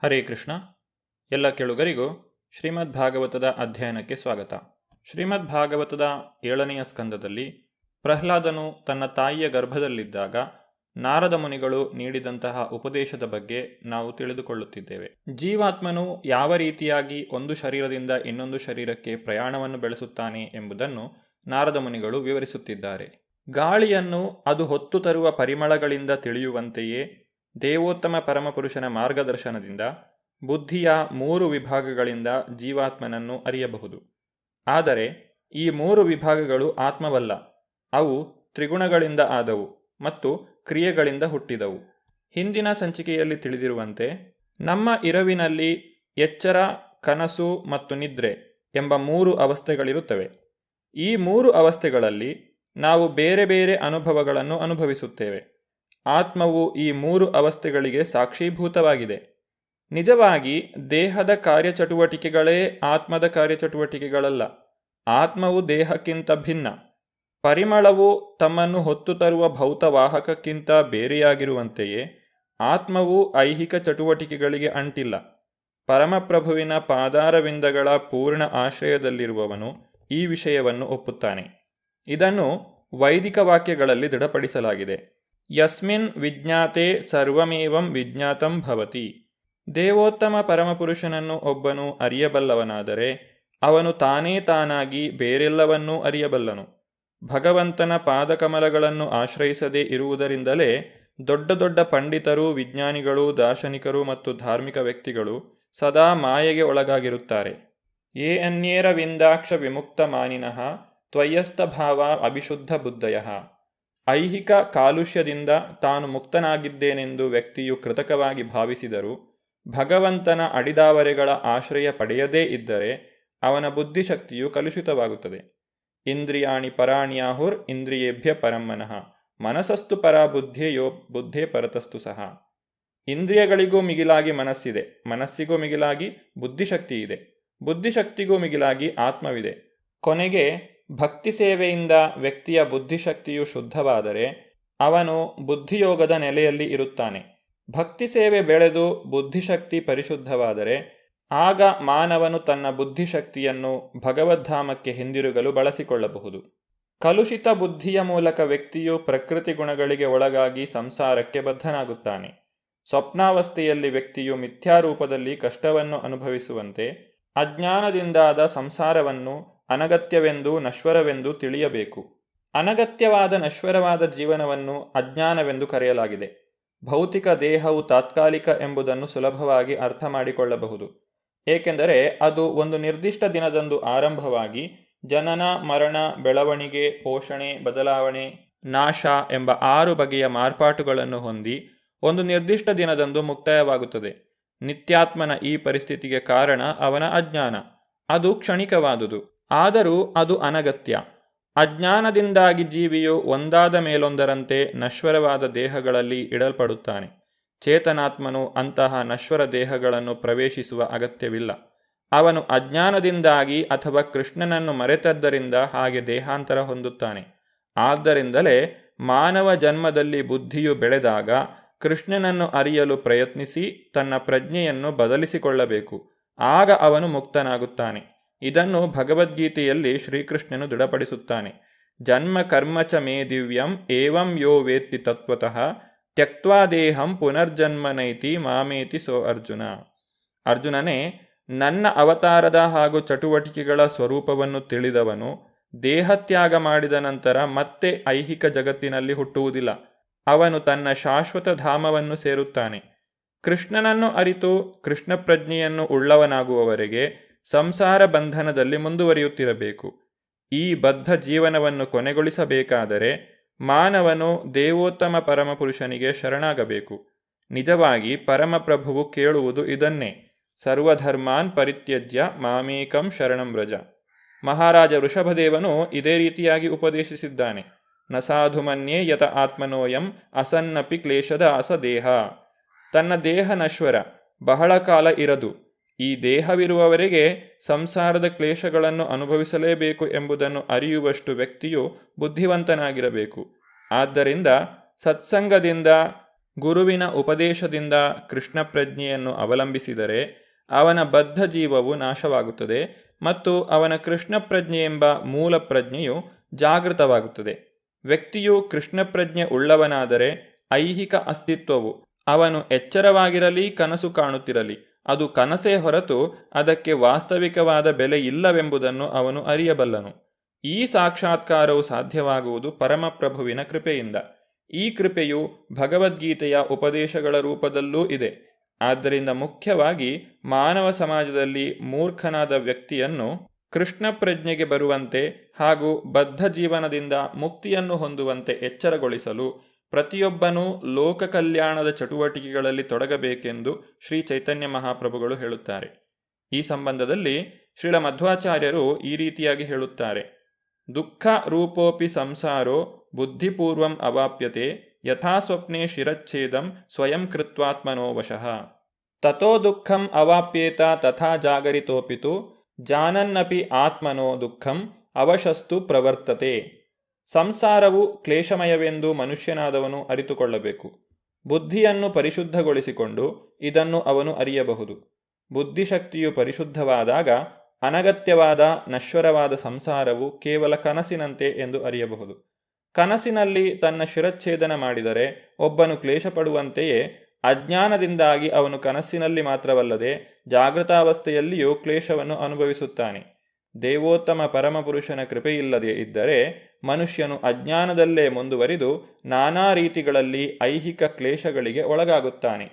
ಹರೇ ಕೃಷ್ಣ. ಎಲ್ಲ ಕೇಳುಗರಿಗೂ ಶ್ರೀಮದ್ ಭಾಗವತದ ಅಧ್ಯಯನಕ್ಕೆ ಸ್ವಾಗತ. ಶ್ರೀಮದ್ ಭಾಗವತದ 7ನೆಯ ಸ್ಕಂದದಲ್ಲಿ ಪ್ರಹ್ಲಾದನು ತನ್ನ ತಾಯಿಯ ಗರ್ಭದಲ್ಲಿದ್ದಾಗ ನಾರದ ಮುನಿಗಳು ನೀಡಿದಂತಹ ಉಪದೇಶದ ಬಗ್ಗೆ ನಾವು ತಿಳಿದುಕೊಳ್ಳುತ್ತಿದ್ದೇವೆ. ಜೀವಾತ್ಮನು ಯಾವ ರೀತಿಯಾಗಿ ಒಂದು ಶರೀರದಿಂದ ಇನ್ನೊಂದು ಶರೀರಕ್ಕೆ ಪ್ರಯಾಣವನ್ನು ಬೆಳೆಸುತ್ತಾನೆ ಎಂಬುದನ್ನು ನಾರದ ಮುನಿಗಳು ವಿವರಿಸುತ್ತಿದ್ದಾರೆ. ಗಾಳಿಯನ್ನು ಅದು ಹೊತ್ತು ತರುವ ಪರಿಮಳಗಳಿಂದ ತಿಳಿಯುವಂತೆಯೇ ದೇವೋತ್ತಮ ಪರಮಪುರುಷನ ಮಾರ್ಗದರ್ಶನದಿಂದ ಬುದ್ಧಿಯ 3 ವಿಭಾಗಗಳಿಂದ ಜೀವಾತ್ಮನನ್ನು ಅರಿಯಬಹುದು. ಆದರೆ ಈ 3 ವಿಭಾಗಗಳು ಆತ್ಮವಲ್ಲ, ಅವು ತ್ರಿಗುಣಗಳಿಂದ ಆದವು ಮತ್ತು ಕ್ರಿಯೆಗಳಿಂದ ಹುಟ್ಟಿದವು. ಹಿಂದಿನ ಸಂಚಿಕೆಯಲ್ಲಿ ತಿಳಿದಿರುವಂತೆ ನಮ್ಮ ಇರವಿನಲ್ಲಿ ಎಚ್ಚರ, ಕನಸು ಮತ್ತು ನಿದ್ರೆ ಎಂಬ 3 ಅವಸ್ಥೆಗಳಿರುತ್ತವೆ. ಈ 3 ಅವಸ್ಥೆಗಳಲ್ಲಿ ನಾವು ಬೇರೆ ಬೇರೆ ಅನುಭವಗಳನ್ನು ಅನುಭವಿಸುತ್ತೇವೆ. ಆತ್ಮವು ಈ 3 ಅವಸ್ಥೆಗಳಿಗೆ ಸಾಕ್ಷೀಭೂತವಾಗಿದೆ. ನಿಜವಾಗಿ ದೇಹದ ಕಾರ್ಯಚಟುವಟಿಕೆಗಳೇ ಆತ್ಮದ ಕಾರ್ಯಚಟುವಟಿಕೆಗಳಲ್ಲ. ಆತ್ಮವು ದೇಹಕ್ಕಿಂತ ಭಿನ್ನ. ಪರಿಮಳವು ತಮ್ಮನ್ನು ಹೊತ್ತು ತರುವ ಭೌತವಾಹಕಕ್ಕಿಂತ ಬೇರೆಯಾಗಿರುವಂತೆಯೇ ಆತ್ಮವು ಐಹಿಕ ಚಟುವಟಿಕೆಗಳಿಗೆ ಅಂಟಿಲ್ಲ. ಪರಮಪ್ರಭುವಿನ ಪಾದಾರವಿಂದಗಳ ಪೂರ್ಣ ಆಶ್ರಯದಲ್ಲಿರುವವನು ಈ ವಿಷಯವನ್ನು ಒಪ್ಪುತ್ತಾನೆ. ಇದನ್ನು ವೈದಿಕ ವಾಕ್ಯಗಳಲ್ಲಿ ದೃಢಪಡಿಸಲಾಗಿದೆ. ಯಸ್ಮಿನ್ ವಿಜ್ಞಾತೆ ಸರ್ವಮೇವಂ ವಿಜ್ಞಾತಂ ಭವತಿ. ದೇವೋತ್ತಮ ಪರಮಪುರುಷನನ್ನು ಒಬ್ಬನು ಅರಿಯಬಲ್ಲವನಾದರೆ ಅವನು ತಾನೇ ತಾನಾಗಿ ಬೇರೆಲ್ಲವನ್ನೂ ಅರಿಯಬಲ್ಲನು. ಭಗವಂತನ ಪಾದಕಮಲಗಳನ್ನು ಆಶ್ರಯಿಸದೇ ಇರುವುದರಿಂದಲೇ ದೊಡ್ಡ ದೊಡ್ಡ ಪಂಡಿತರು, ವಿಜ್ಞಾನಿಗಳು, ದಾರ್ಶನಿಕರು ಮತ್ತು ಧಾರ್ಮಿಕ ವ್ಯಕ್ತಿಗಳು ಸದಾ ಮಾಯೆಗೆ ಒಳಗಾಗಿರುತ್ತಾರೆ. ಯೇ ಅನ್ಯೇರವಿಂದಾಕ್ಷ ವಿಮುಕ್ತ ಮಾನಿನಃ ತ್ವಯ್ಯಸ್ಥಭಾವ ಅಭಿಶುದ್ಧ ಬುದ್ಧಯಃ. ಐಹಿಕ ಕಾಲುಷ್ಯದಿಂದ ತಾನು ಮುಕ್ತನಾಗಿದ್ದೇನೆಂದು ವ್ಯಕ್ತಿಯು ಕೃತಕವಾಗಿ ಭಾವಿಸಿದರೂ ಭಗವಂತನ ಅಡಿದಾವರೆಗಳ ಆಶ್ರಯ ಪಡೆಯದೇ ಇದ್ದರೆ ಅವನ ಬುದ್ಧಿಶಕ್ತಿಯು ಕಲುಷಿತವಾಗುತ್ತದೆ. ಇಂದ್ರಿಯಾಣಿ ಪರಾಣ್ಯಾಹುರ್ ಇಂದ್ರಿಯೇಭ್ಯ ಪರಂ ಮನಃ ಮನಸಸ್ತು ಪರ ಬುದ್ಧಿಯೋ ಬುದ್ಧೇ ಪರತಸ್ತು ಸಹ. ಇಂದ್ರಿಯಗಳಿಗೂ ಮಿಗಿಲಾಗಿ ಮನಸ್ಸಿದೆ, ಮನಸ್ಸಿಗೂ ಮಿಗಿಲಾಗಿ ಬುದ್ಧಿಶಕ್ತಿ ಇದೆ, ಬುದ್ಧಿಶಕ್ತಿಗೂ ಮಿಗಿಲಾಗಿ ಆತ್ಮವಿದೆ. ಕೊನೆಗೆ ಭಕ್ತಿ ಸೇವೆಯಿಂದ ವ್ಯಕ್ತಿಯ ಬುದ್ಧಿಶಕ್ತಿಯು ಶುದ್ಧವಾದರೆ ಅವನು ಬುದ್ಧಿಯೋಗದ ನೆಲೆಯಲ್ಲಿ ಇರುತ್ತಾನೆ. ಭಕ್ತಿ ಸೇವೆ ಬೆಳೆದು ಬುದ್ಧಿಶಕ್ತಿ ಪರಿಶುದ್ಧವಾದರೆ ಆಗ ಮಾನವನು ತನ್ನ ಬುದ್ಧಿಶಕ್ತಿಯನ್ನು ಭಗವದ್ಧಾಮಕ್ಕೆ ಹಿಂದಿರುಗಲು ಬಳಸಿಕೊಳ್ಳಬಹುದು. ಕಲುಷಿತ ಬುದ್ಧಿಯ ಮೂಲಕ ವ್ಯಕ್ತಿಯು ಪ್ರಕೃತಿ ಗುಣಗಳಿಗೆ ಒಳಗಾಗಿ ಸಂಸಾರಕ್ಕೆ ಬದ್ಧನಾಗುತ್ತಾನೆ. ಸ್ವಪ್ನಾವಸ್ಥೆಯಲ್ಲಿ ವ್ಯಕ್ತಿಯು ಮಿಥ್ಯಾರೂಪದಲ್ಲಿ ಕಷ್ಟವನ್ನು ಅನುಭವಿಸುವಂತೆ ಅಜ್ಞಾನದಿಂದಾದ ಸಂಸಾರವನ್ನು ಅನಗತ್ಯವೆಂದು ನಶ್ವರವೆಂದು ತಿಳಿಯಬೇಕು. ಅನಗತ್ಯವಾದ ನಶ್ವರವಾದ ಜೀವನವನ್ನು ಅಜ್ಞಾನವೆಂದು ಕರೆಯಲಾಗಿದೆ. ಭೌತಿಕ ದೇಹವು ತಾತ್ಕಾಲಿಕ ಎಂಬುದನ್ನು ಸುಲಭವಾಗಿ ಅರ್ಥ ಮಾಡಿಕೊಳ್ಳಬಹುದು. ಏಕೆಂದರೆ ಅದು ಒಂದು ನಿರ್ದಿಷ್ಟ ದಿನದಂದು ಆರಂಭವಾಗಿ ಜನನ, ಮರಣ, ಬೆಳವಣಿಗೆ, ಪೋಷಣೆ, ಬದಲಾವಣೆ, ನಾಶ ಎಂಬ 6 ಬಗೆಯ ಮಾರ್ಪಾಟುಗಳನ್ನು ಹೊಂದಿ ಒಂದು ನಿರ್ದಿಷ್ಟ ದಿನದಂದು ಮುಕ್ತಾಯವಾಗುತ್ತದೆ. ನಿತ್ಯಾತ್ಮನ ಈ ಪರಿಸ್ಥಿತಿಗೆ ಕಾರಣ ಅವನ ಅಜ್ಞಾನ. ಅದು ಕ್ಷಣಿಕವಾದುದು, ಆದರೂ ಅದು ಅನಗತ್ಯ. ಅಜ್ಞಾನದಿಂದಾಗಿ ಜೀವಿಯು ಒಂದಾದ ಮೇಲೊಂದರಂತೆ ನಶ್ವರವಾದ ದೇಹಗಳಲ್ಲಿ ಇಡಲ್ಪಡುತ್ತಾನೆ. ಚೇತನಾತ್ಮನು ಅಂತಹ ನಶ್ವರ ದೇಹಗಳನ್ನು ಪ್ರವೇಶಿಸುವ ಅಗತ್ಯವಿಲ್ಲ. ಅವನು ಅಜ್ಞಾನದಿಂದಾಗಿ ಅಥವಾ ಕೃಷ್ಣನನ್ನು ಮರೆತದ್ದರಿಂದ ಹಾಗೆ ದೇಹಾಂತರ ಹೊಂದುತ್ತಾನೆ. ಆದ್ದರಿಂದಲೇ ಮಾನವ ಜನ್ಮದಲ್ಲಿ ಬುದ್ಧಿಯು ಬೆಳೆದಾಗ ಕೃಷ್ಣನನ್ನು ಅರಿಯಲು ಪ್ರಯತ್ನಿಸಿ ತನ್ನ ಪ್ರಜ್ಞೆಯನ್ನು ಬದಲಿಸಿಕೊಳ್ಳಬೇಕು. ಆಗ ಅವನು ಮುಕ್ತನಾಗುತ್ತಾನೆ. ಇದನ್ನು ಭಗವದ್ಗೀತೆಯಲ್ಲಿ ಶ್ರೀಕೃಷ್ಣನು ದೃಢಪಡಿಸುತ್ತಾನೆ. ಜನ್ಮ ಕರ್ಮ ಚ ಮೇ ದಿವ್ಯಂ ಏವಂ ಯೋ ವೇತ್ತಿ ತತ್ವತಃ ತ್ಯಕ್ತ್ವಾ ದೇಹಂ ಪುನರ್ಜನ್ಮನೈತಿ ಮಾಮೇತಿ ಸೋ ಅರ್ಜುನ. ಅರ್ಜುನನೇ, ನನ್ನ ಅವತಾರದ ಹಾಗೂ ಚಟುವಟಿಕೆಗಳ ಸ್ವರೂಪವನ್ನು ತಿಳಿದವನು ದೇಹತ್ಯಾಗ ಮಾಡಿದ ನಂತರ ಮತ್ತೆ ಐಹಿಕ ಜಗತ್ತಿನಲ್ಲಿ ಹುಟ್ಟುವುದಿಲ್ಲ. ಅವನು ತನ್ನ ಶಾಶ್ವತ ಧಾಮವನ್ನು ಸೇರುತ್ತಾನೆ. ಕೃಷ್ಣನನ್ನು ಅರಿತು ಕೃಷ್ಣ ಪ್ರಜ್ಞೆಯನ್ನು ಉಳ್ಳವನಾಗುವವರೆಗೆ ಸಂಸಾರ ಬಂಧನದಲ್ಲಿ ಮುಂದುವರಿಯುತ್ತಿರಬೇಕು. ಈ ಬದ್ಧ ಜೀವನವನ್ನು ಕೊನೆಗೊಳಿಸಬೇಕಾದರೆ ಮಾನವನು ದೇವೋತ್ತಮ ಪರಮಪುರುಷನಿಗೆ ಶರಣಾಗಬೇಕು. ನಿಜವಾಗಿ ಪರಮಪ್ರಭುವು ಕೇಳುವುದು ಇದನ್ನೇ. ಸರ್ವಧರ್ಮಾನ್ ಪರಿತ್ಯಜ್ಯ ಮಾಮೇಕಂ ಶರಣಂ ವ್ರಜ. ಮಹಾರಾಜ ವೃಷಭದೇವನು ಇದೇ ರೀತಿಯಾಗಿ ಉಪದೇಶಿಸಿದ್ದಾನೆ. ನ ಸಾಧುಮನ್ಯೇ ಯತ ಆತ್ಮನೋಯಂ ಅಸನ್ನಪಿ ಕ್ಲೇಶದ ಅಸದೇಹ. ತನ್ನ ದೇಹ ನಶ್ವರ, ಬಹಳ ಕಾಲ ಇರದು. ಈ ದೇಹವಿರುವವರೆಗೆ ಸಂಸಾರದ ಕ್ಲೇಶಗಳನ್ನು ಅನುಭವಿಸಲೇಬೇಕು ಎಂಬುದನ್ನು ಅರಿಯುವಷ್ಟು ವ್ಯಕ್ತಿಯು ಬುದ್ಧಿವಂತನಾಗಿರಬೇಕು. ಆದ್ದರಿಂದ ಸತ್ಸಂಗದಿಂದ ಗುರುವಿನ ಉಪದೇಶದಿಂದ ಕೃಷ್ಣ ಪ್ರಜ್ಞೆಯನ್ನು ಅವಲಂಬಿಸಿದರೆ ಅವನ ಬದ್ಧ ಜೀವವು ನಾಶವಾಗುತ್ತದೆ ಮತ್ತು ಅವನ ಕೃಷ್ಣ ಪ್ರಜ್ಞೆ ಎಂಬ ಮೂಲ ಪ್ರಜ್ಞೆಯು ಜಾಗೃತವಾಗುತ್ತದೆ. ವ್ಯಕ್ತಿಯು ಕೃಷ್ಣ ಪ್ರಜ್ಞೆ ಉಳ್ಳವನಾದರೆ ಐಹಿಕ ಅಸ್ತಿತ್ವವು ಅವನು ಎಚ್ಚರವಾಗಿರಲಿ ಕನಸು ಕಾಣುತ್ತಿರಲಿ ಅದು ಕನಸೇ ಹೊರತು ಅದಕ್ಕೆ ವಾಸ್ತವಿಕವಾದ ಬೆಲೆ ಇಲ್ಲವೆಂಬುದನ್ನು ಅವನು ಅರಿಯಬಲ್ಲನು. ಈ ಸಾಕ್ಷಾತ್ಕಾರವು ಸಾಧ್ಯವಾಗುವುದು ಪರಮಪ್ರಭುವಿನ ಕೃಪೆಯಿಂದ. ಈ ಕೃಪೆಯು ಭಗವದ್ಗೀತೆಯ ಉಪದೇಶಗಳ ರೂಪದಲ್ಲೂ ಇದೆ. ಆದ್ದರಿಂದ ಮುಖ್ಯವಾಗಿ ಮಾನವ ಸಮಾಜದಲ್ಲಿ ಮೂರ್ಖನಾದ ವ್ಯಕ್ತಿಯನ್ನು ಕೃಷ್ಣ ಪ್ರಜ್ಞೆಗೆ ಬರುವಂತೆ ಹಾಗೂ ಬದ್ಧ ಜೀವನದಿಂದ ಮುಕ್ತಿಯನ್ನು ಹೊಂದುವಂತೆ ಎಚ್ಚರಗೊಳಿಸಲು ಪ್ರತಿಯೊಬ್ಬನೂ ಲೋಕ ಕಲ್ಯಾಣದ ಚಟುವಟಿಕೆಗಳಲ್ಲಿ ತೊಡಗಬೇಕೆಂದು ಶ್ರೀ ಚೈತನ್ಯ ಮಹಾಪ್ರಭುಗಳು ಹೇಳುತ್ತಾರೆ. ಈ ಸಂಬಂಧದಲ್ಲಿ ಶ್ರೀಲ ಮಧ್ವಾಚಾರ್ಯರು ಈ ರೀತಿಯಾಗಿ ಹೇಳುತ್ತಾರೆ: ದುಃಖ ರೂಪೋಪಿ ಸಂಸಾರೋ ಬುದ್ಧಿಪೂರ್ವಂ ಅವಾಪ್ಯತೆ ಯಥಾ ಸ್ವಪ್ನೆ ಶಿರಚ್ಛೇದಂ ಸ್ವಯಂ ಕೃತ್ವಾತ್ಮನೋ ವಶಃ ತಥೋ ದುಃಖಂ ಅವಾಪ್ಯೇತ ತಥಾ ಜಾಗರಿತೋಪಿತು ಜಾನನ್ನಪಿ ಆತ್ಮನೋ ದುಃಖಂ ಅವಶಸ್ತು ಪ್ರವರ್ತತೆ. ಸಂಸಾರವು ಕ್ಲೇಶಮಯವೆಂದು ಮನುಷ್ಯನಾದವನು ಅರಿತುಕೊಳ್ಳಬೇಕು. ಬುದ್ಧಿಯನ್ನು ಪರಿಶುದ್ಧಗೊಳಿಸಿಕೊಂಡು ಇದನ್ನು ಅವನು ಅರಿಯಬಹುದು. ಬುದ್ಧಿಶಕ್ತಿಯು ಪರಿಶುದ್ಧವಾದಾಗ ಅನಗತ್ಯವಾದ ನಶ್ವರವಾದ ಸಂಸಾರವು ಕೇವಲ ಕನಸಿನಂತೆ ಎಂದು ಅರಿಯಬಹುದು. ಕನಸಿನಲ್ಲಿ ತನ್ನ ಶಿರಚ್ಛೇದನ ಮಾಡಿದರೆ ಒಬ್ಬನು ಕ್ಲೇಶಪಡುವಂತೆಯೇ ಅಜ್ಞಾನದಿಂದಾಗಿ ಅವನು ಕನಸಿನಲ್ಲಿ ಮಾತ್ರವಲ್ಲದೆ ಜಾಗೃತಾವಸ್ಥೆಯಲ್ಲಿಯೂ ಕ್ಲೇಶವನ್ನು ಅನುಭವಿಸುತ್ತಾನೆ. ದೇವೋತ್ತಮ ಪರಮಪುರುಷನ ಕೃಪೆಯಿಲ್ಲದೆ ಇದ್ದರೆ ಮನುಷ್ಯನು ಅಜ್ಞಾನದಲ್ಲೇ ಮುಂದುವರಿದು ನಾನಾ ರೀತಿಗಳಲ್ಲಿ ಐಹಿಕ ಕ್ಲೇಶಗಳಿಗೆ ಒಳಗಾಗುತ್ತಾನೆ.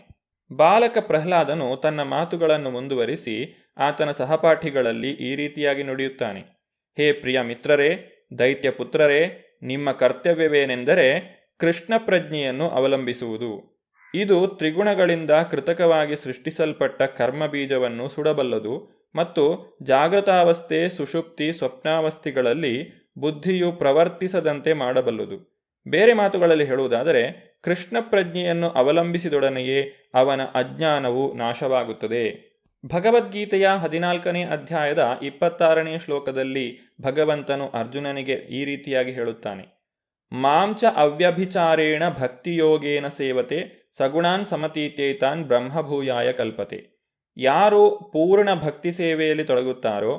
ಬಾಲಕ ಪ್ರಹ್ಲಾದನು ತನ್ನ ಮಾತುಗಳನ್ನು ಮುಂದುವರಿಸಿ ಆತನ ಸಹಪಾಠಿಗಳಲ್ಲಿ ಈ ರೀತಿಯಾಗಿ ನುಡಿಯುತ್ತಾನೆ: ಹೇ ಪ್ರಿಯ ಮಿತ್ರರೇ, ದೈತ್ಯ ಪುತ್ರರೇ, ನಿಮ್ಮ ಕರ್ತವ್ಯವೇನೆಂದರೆ ಕೃಷ್ಣ ಪ್ರಜ್ಞೆಯನ್ನು ಅವಲಂಬಿಸುವುದು. ಇದು ತ್ರಿಗುಣಗಳಿಂದ ಕೃತಕವಾಗಿ ಸೃಷ್ಟಿಸಲ್ಪಟ್ಟ ಕರ್ಮಬೀಜವನ್ನು ಸುಡಬಲ್ಲದು ಮತ್ತು ಜಾಗೃತಾವಸ್ಥೆ, ಸುಷುಪ್ತಿ, ಸ್ವಪ್ನಾವಸ್ಥೆಗಳಲ್ಲಿ ಬುದ್ಧಿಯು ಪ್ರವರ್ತಿಸದಂತೆ ಮಾಡಬಲ್ಲದು. ಬೇರೆ ಮಾತುಗಳಲ್ಲಿ ಹೇಳುವುದಾದರೆ ಕೃಷ್ಣ ಪ್ರಜ್ಞೆಯನ್ನು ಅವಲಂಬಿಸಿದೊಡನೆಯೇ ಅವನ ಅಜ್ಞಾನವು ನಾಶವಾಗುತ್ತದೆ. ಭಗವದ್ಗೀತೆಯ 14ನೇ ಅಧ್ಯಾಯದ 26ನೇ ಶ್ಲೋಕದಲ್ಲಿ ಭಗವಂತನು ಅರ್ಜುನನಿಗೆ ಈ ರೀತಿಯಾಗಿ ಹೇಳುತ್ತಾನೆ: ಮಾಂಚ ಅವ್ಯಭಿಚಾರೇಣ ಭಕ್ತಿಯೋಗೇನ ಸೇವತೆ ಸಗುಣಾನ್ ಸಮತೀತೇತಾನ್ ಬ್ರಹ್ಮಭೂಯಾಯ ಕಲ್ಪತೆ. ಯಾರು ಪೂರ್ಣ ಭಕ್ತಿ ಸೇವೆಯಲ್ಲಿ ತೊಡಗುತ್ತಾರೋ,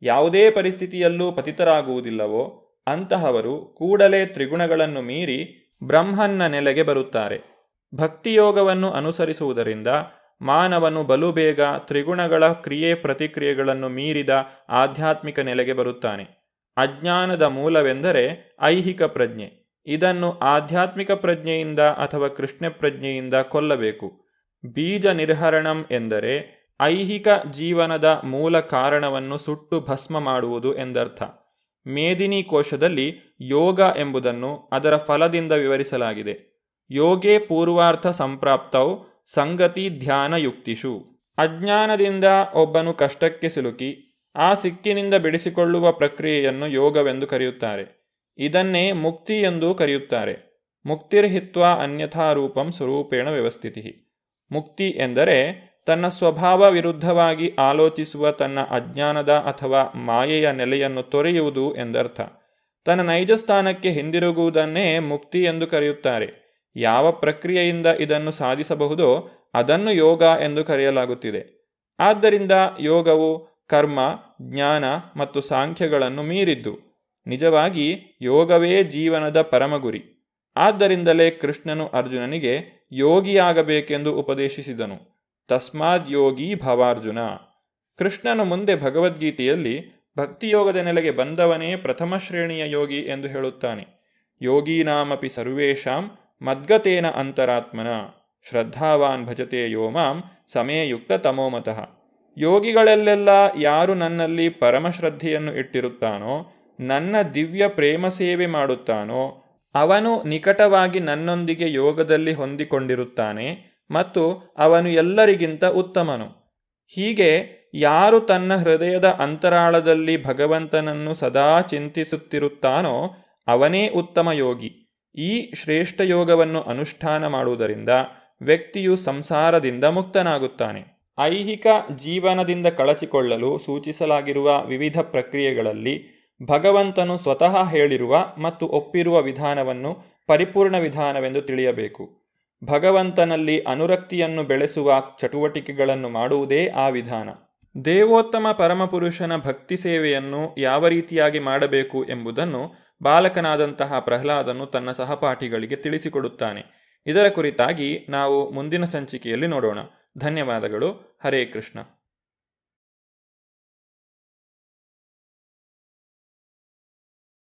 ಯಾವುದೇ ಪರಿಸ್ಥಿತಿಯಲ್ಲೂ ಪತಿತರಾಗುವುದಿಲ್ಲವೋ ಅಂತಹವರು ಕೂಡಲೇ ತ್ರಿಗುಣಗಳನ್ನು ಮೀರಿ ಬ್ರಹ್ಮನ್ನ ನೆಲೆಗೆ ಬರುತ್ತಾರೆ. ಭಕ್ತಿಯೋಗವನ್ನು ಅನುಸರಿಸುವುದರಿಂದ ಮಾನವನು ಬಲು ಬೇಗ ತ್ರಿಗುಣಗಳ ಕ್ರಿಯೆ ಪ್ರತಿಕ್ರಿಯೆಗಳನ್ನು ಮೀರಿದ ಆಧ್ಯಾತ್ಮಿಕ ನೆಲೆಗೆ ಬರುತ್ತಾನೆ. ಅಜ್ಞಾನದ ಮೂಲವೆಂದರೆ ಐಹಿಕ ಪ್ರಜ್ಞೆ. ಇದನ್ನು ಆಧ್ಯಾತ್ಮಿಕ ಪ್ರಜ್ಞೆಯಿಂದ ಅಥವಾ ಕೃಷ್ಣ ಪ್ರಜ್ಞೆಯಿಂದ ಕೊಲ್ಲಬೇಕು. ಬೀಜ ನಿರ್ಹರಣಂ ಎಂದರೆ ಐಹಿಕ ಜೀವನದ ಮೂಲ ಕಾರಣವನ್ನು ಸುಟ್ಟು ಭಸ್ಮ ಮಾಡುವುದು ಎಂದರ್ಥ. ಮೇದಿನಿ ಕೋಶದಲ್ಲಿ ಯೋಗ ಎಂಬುದನ್ನು ಅದರ ಫಲದಿಂದ ವಿವರಿಸಲಾಗಿದೆ. ಯೋಗೇ ಪೂರ್ವಾರ್ಥ ಸಂಪ್ರಾಪ್ತೌ ಸಂಗತಿ ಧ್ಯಾನ ಯುಕ್ತಿಷು. ಅಜ್ಞಾನದಿಂದ ಒಬ್ಬನು ಕಷ್ಟಕ್ಕೆ ಸಿಲುಕಿ ಆ ಸಿಕ್ಕಿನಿಂದ ಬಿಡಿಸಿಕೊಳ್ಳುವ ಪ್ರಕ್ರಿಯೆಯನ್ನು ಯೋಗವೆಂದು ಕರೆಯುತ್ತಾರೆ. ಇದನ್ನೇ ಮುಕ್ತಿ ಎಂದೂ ಕರೆಯುತ್ತಾರೆ. ಮುಕ್ತಿರ್ಹಿತ್ವಾ ಅನ್ಯಥಾ ರೂಪಂ ಸ್ವರೂಪೇಣ ವ್ಯವಸ್ಥಿತಿ. ಮುಕ್ತಿ ಎಂದರೆ ತನ್ನ ಸ್ವಭಾವ ವಿರುದ್ಧವಾಗಿ ಆಲೋಚಿಸುವ ತನ್ನ ಅಜ್ಞಾನದ ಅಥವಾ ಮಾಯೆಯ ನೆಲೆಯನ್ನು ತೊರೆಯುವುದು ಎಂದರ್ಥ. ತನ್ನ ನೈಜ ಸ್ಥಾನಕ್ಕೆ ಹಿಂದಿರುಗುವುದನ್ನೇ ಮುಕ್ತಿ ಎಂದು ಕರೆಯುತ್ತಾರೆ. ಯಾವ ಪ್ರಕ್ರಿಯೆಯಿಂದ ಇದನ್ನು ಸಾಧಿಸಬಹುದೋ ಅದನ್ನು ಯೋಗ ಎಂದು ಕರೆಯಲಾಗುತ್ತಿದೆ. ಆದ್ದರಿಂದ ಯೋಗವು ಕರ್ಮ, ಜ್ಞಾನ ಮತ್ತು ಸಾಂಖ್ಯಗಳನ್ನು ಮೀರಿದ್ದು. ನಿಜವಾಗಿ ಯೋಗವೇ ಜೀವನದ ಪರಮಗುರಿ. ಆದ್ದರಿಂದಲೇ ಕೃಷ್ಣನು ಅರ್ಜುನನಿಗೆ ಯೋಗಿಯಾಗಬೇಕೆಂದು ಉಪದೇಶಿಸಿದನು. ತಸ್ಮಾದ್ ಯೋಗಿ ಭವಾರ್ಜುನ. ಕೃಷ್ಣನು ಮುಂದೆ ಭಗವದ್ಗೀತೆಯಲ್ಲಿ ಭಕ್ತಿಯೋಗದ ನೆಲೆಗೆ ಬಂದವನೇ ಪ್ರಥಮ ಶ್ರೇಣಿಯ ಯೋಗಿ ಎಂದು ಹೇಳುತ್ತಾನೆ. ಯೋಗೀನಾಮಪಿ ಸರ್ವೇಷಾಂ ಮದ್ಗತೇನ ಅಂತರಾತ್ಮನ ಶ್ರದ್ಧಾವಾನ್ ಭಜತೆ ಯೋ ಮಾಂ ಸಮಯಯುಕ್ತ ತಮೋಮತಃ. ಯೋಗಿಗಳಲ್ಲೆಲ್ಲ ಯಾರು ನನ್ನಲ್ಲಿ ಪರಮಶ್ರದ್ಧೆಯನ್ನು ಇಟ್ಟಿರುತ್ತಾನೋ, ನನ್ನ ದಿವ್ಯ ಪ್ರೇಮ ಸೇವೆ ಮಾಡುತ್ತಾನೋ, ಅವನು ನಿಕಟವಾಗಿ ನನ್ನೊಂದಿಗೆ ಯೋಗದಲ್ಲಿ ಹೊಂದಿಕೊಂಡಿರುತ್ತಾನೆ ಮತ್ತು ಅವನು ಎಲ್ಲರಿಗಿಂತ ಉತ್ತಮನು. ಹೀಗೆ ಯಾರು ತನ್ನ ಹೃದಯದ ಅಂತರಾಳದಲ್ಲಿ ಭಗವಂತನನ್ನು ಸದಾ ಚಿಂತಿಸುತ್ತಿರುತ್ತಾನೋ ಅವನೇ ಉತ್ತಮ ಯೋಗಿ. ಈ ಶ್ರೇಷ್ಠ ಯೋಗವನ್ನು ಅನುಷ್ಠಾನ ಮಾಡುವುದರಿಂದ ವ್ಯಕ್ತಿಯು ಸಂಸಾರದಿಂದ ಮುಕ್ತನಾಗುತ್ತಾನೆ. ಐಹಿಕ ಜೀವನದಿಂದ ಕಳಚಿಕೊಳ್ಳಲು ಸೂಚಿಸಲಾಗಿರುವ ವಿವಿಧ ಪ್ರಕ್ರಿಯೆಗಳಲ್ಲಿ ಭಗವಂತನು ಸ್ವತಃ ಹೇಳಿರುವ ಮತ್ತು ಒಪ್ಪಿರುವ ವಿಧಾನವನ್ನು ಪರಿಪೂರ್ಣ ವಿಧಾನವೆಂದು ತಿಳಿಯಬೇಕು. ಭಗವಂತನಲ್ಲಿ ಅನುರಕ್ತಿಯನ್ನು ಬೆಳೆಸುವ ಚಟುವಟಿಕೆಗಳನ್ನು ಮಾಡುವುದೇ ಆ ವಿಧಾನ. ದೇವೋತ್ತಮ ಪರಮಪುರುಷನ ಭಕ್ತಿ ಸೇವೆಯನ್ನು ಯಾವ ರೀತಿಯಾಗಿ ಮಾಡಬೇಕು ಎಂಬುದನ್ನು ಬಾಲಕನಾದಂತಹ ಪ್ರಹ್ಲಾದನು ತನ್ನ ಸಹಪಾಠಿಗಳಿಗೆ ತಿಳಿಸಿಕೊಡುತ್ತಾನೆ. ಇದರ ಕುರಿತಾಗಿ ನಾವು ಮುಂದಿನ ಸಂಚಿಕೆಯಲ್ಲಿ ನೋಡೋಣ. ಧನ್ಯವಾದಗಳು. ಹರೇ ಕೃಷ್ಣ.